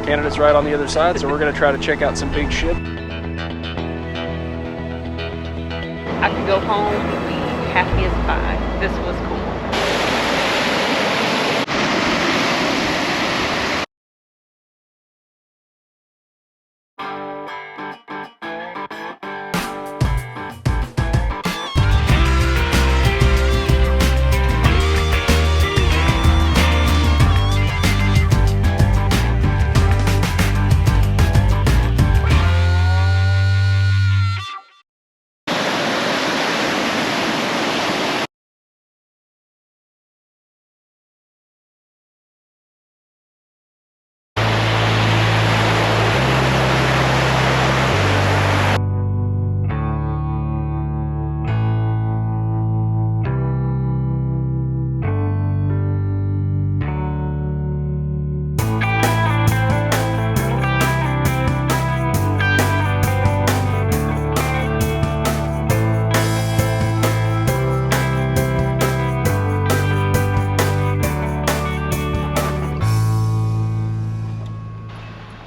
Canada's right on the other side, so we're going to try to check out some big ship. I could go home and be happy as pie. This was cool.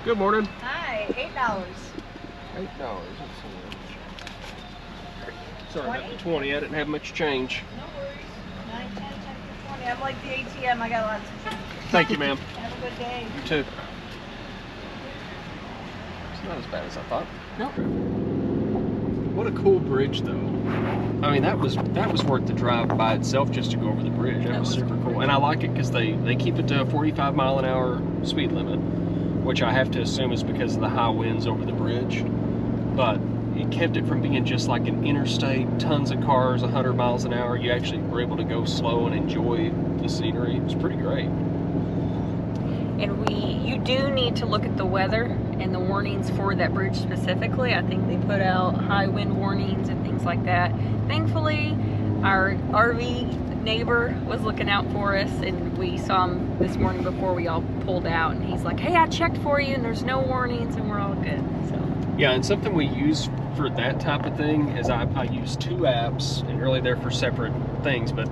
Good morning. Hi, $8. $8. Sorry about the 20. I didn't have much change. No worries. 9, 10, 10, 20. I'm like the ATM. I got lots of change. Thank you, ma'am. Have a good day. You too. It's not as bad as I thought. Nope. What a cool bridge, though. I mean, that was worth the drive by itself just to go over the bridge. That was super cool, and I like it because they keep it to a 45-mile-an-hour speed limit, which I have to assume is because of the high winds over the bridge. But it kept it from being just like an interstate, tons of cars, 100 miles an hour. You actually were able to go slow and enjoy the scenery. It was pretty great. And you do need to look at the weather and the warnings for that bridge specifically. I think they put out high wind warnings and things like that. Thankfully, our RV neighbor was looking out for us, and we saw him this morning before we all pulled out, and he's like, hey, I checked for you and there's no warnings and we're all good. So yeah, and something we use for that type of thing is I use 2 apps, and really they're for separate things, but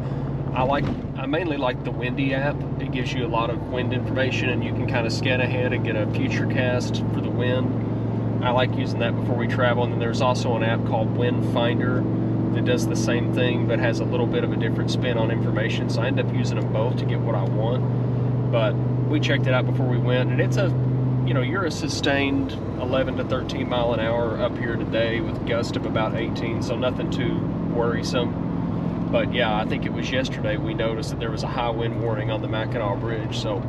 I mainly like the Windy app. It gives you a lot of wind information, and you can kind of scan ahead and get a future cast for the wind. I like using that before we travel. And then there's also an app called Wind Finder that does the same thing but has a little bit of a different spin on information. So I end up using them both to get what I want. But we checked it out before we went, and it's you're a sustained 11 to 13 mile an hour up here today with gust of about 18, so nothing too worrisome. But yeah, I think it was yesterday we noticed that there was a high wind warning on the Mackinac Bridge, so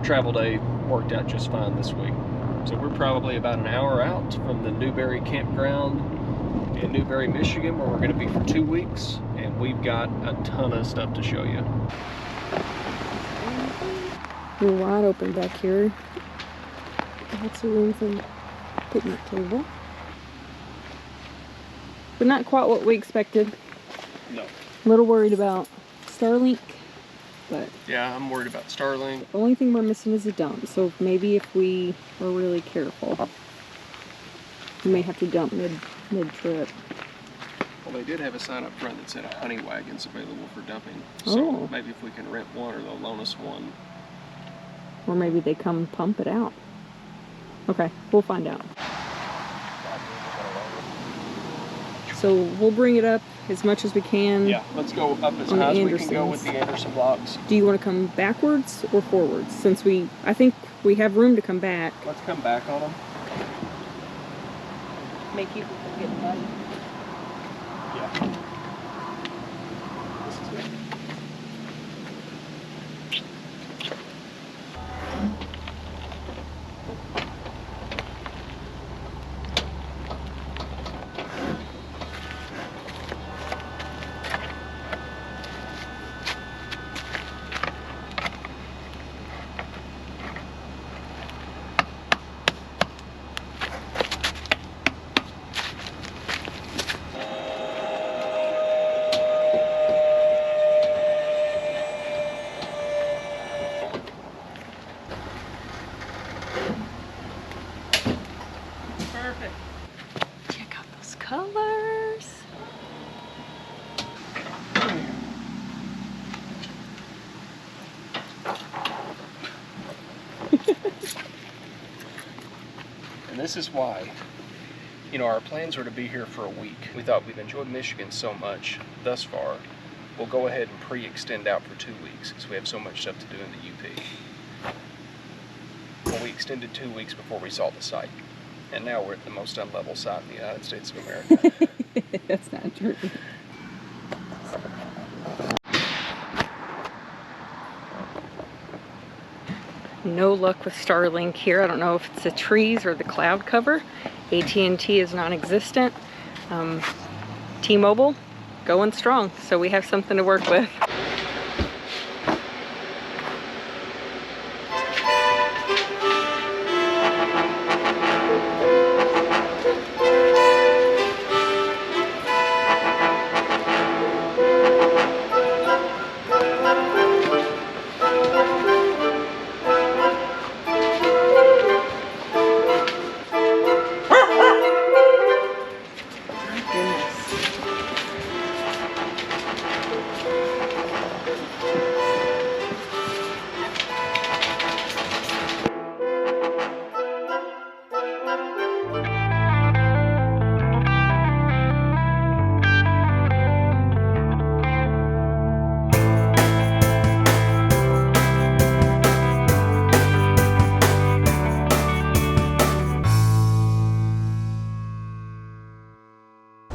travel day worked out just fine this week. So we're probably about an hour out from the Newberry campground in Newberry, Michigan, where we're going to be for 2 weeks, and we've got a ton of stuff to show you. We're wide open back here. Lots of room for the picnic table. But not quite what we expected. No. A little worried about Starlink, but yeah, I'm worried about Starlink. The only thing we're missing is a dump, so maybe if we are really careful, we may have to dump mid-trip. Well, they did have a sign up front that said a honey wagon's available for dumping. So maybe if we can rent one, or they'll loan us one. Or maybe they come pump it out. Okay, we'll find out. So we'll bring it up as much as we can. Yeah, let's go up as high as we can go with the Anderson blocks. Do you want to come backwards or forwards? Since I think we have room to come back. Let's come back on them. Make you forget money. Yeah. this is why, you know, our plans were to be here for a week. We thought we've enjoyed Michigan so much thus far, we'll go ahead and pre-extend out for 2 weeks because we have so much stuff to do in the UP. Well, we extended 2 weeks before we saw the site, and now we're at the most unlevel site in the United States of America. That's not true. No luck with Starlink here. I don't know if it's the trees or the cloud cover. AT&T is non-existent. T-Mobile going strong, so we have something to work with.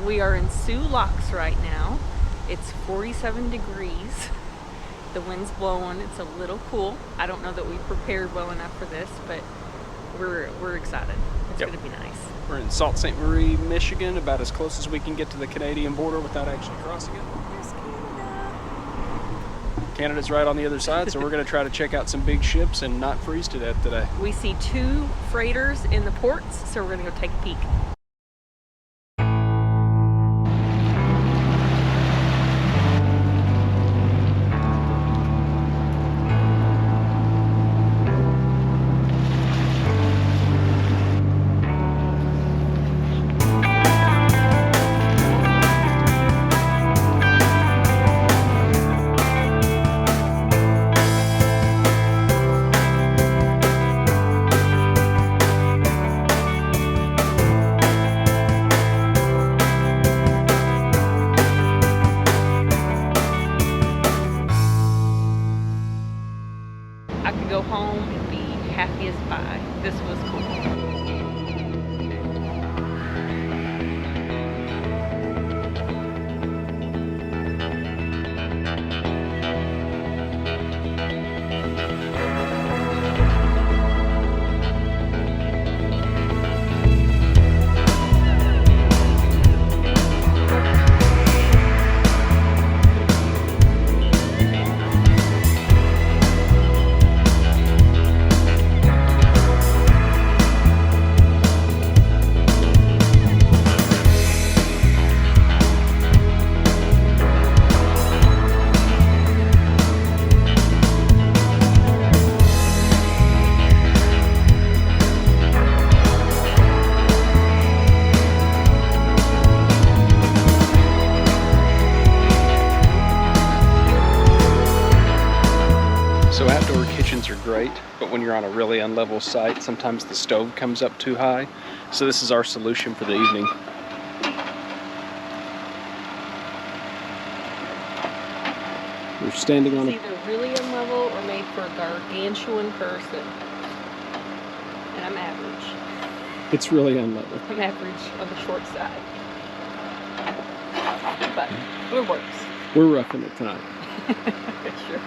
We are in Soo Locks right now. It's 47 degrees. The wind's blowing. It's a little cool. I don't know that we prepared well enough for this, but we're excited. It's Yep. going to be nice. We're in Sault Ste. Marie, Michigan, about as close as we can get to the Canadian border without actually crossing it. There's Canada. Canada's right on the other side, so we're going to try to check out some big ships and not freeze to death today. We see 2 freighters in the ports, so we're going to go take a peek. I could go home and be happy as pie. This was cool. So outdoor kitchens are great, but when you're on a really unlevel site, sometimes the stove comes up too high. So this is our solution for the evening. We're standing on It's either really unlevel or made for a gargantuan person. And I'm average. It's really unlevel. I'm average on the short side. But it works. We're roughing it tonight. Sure.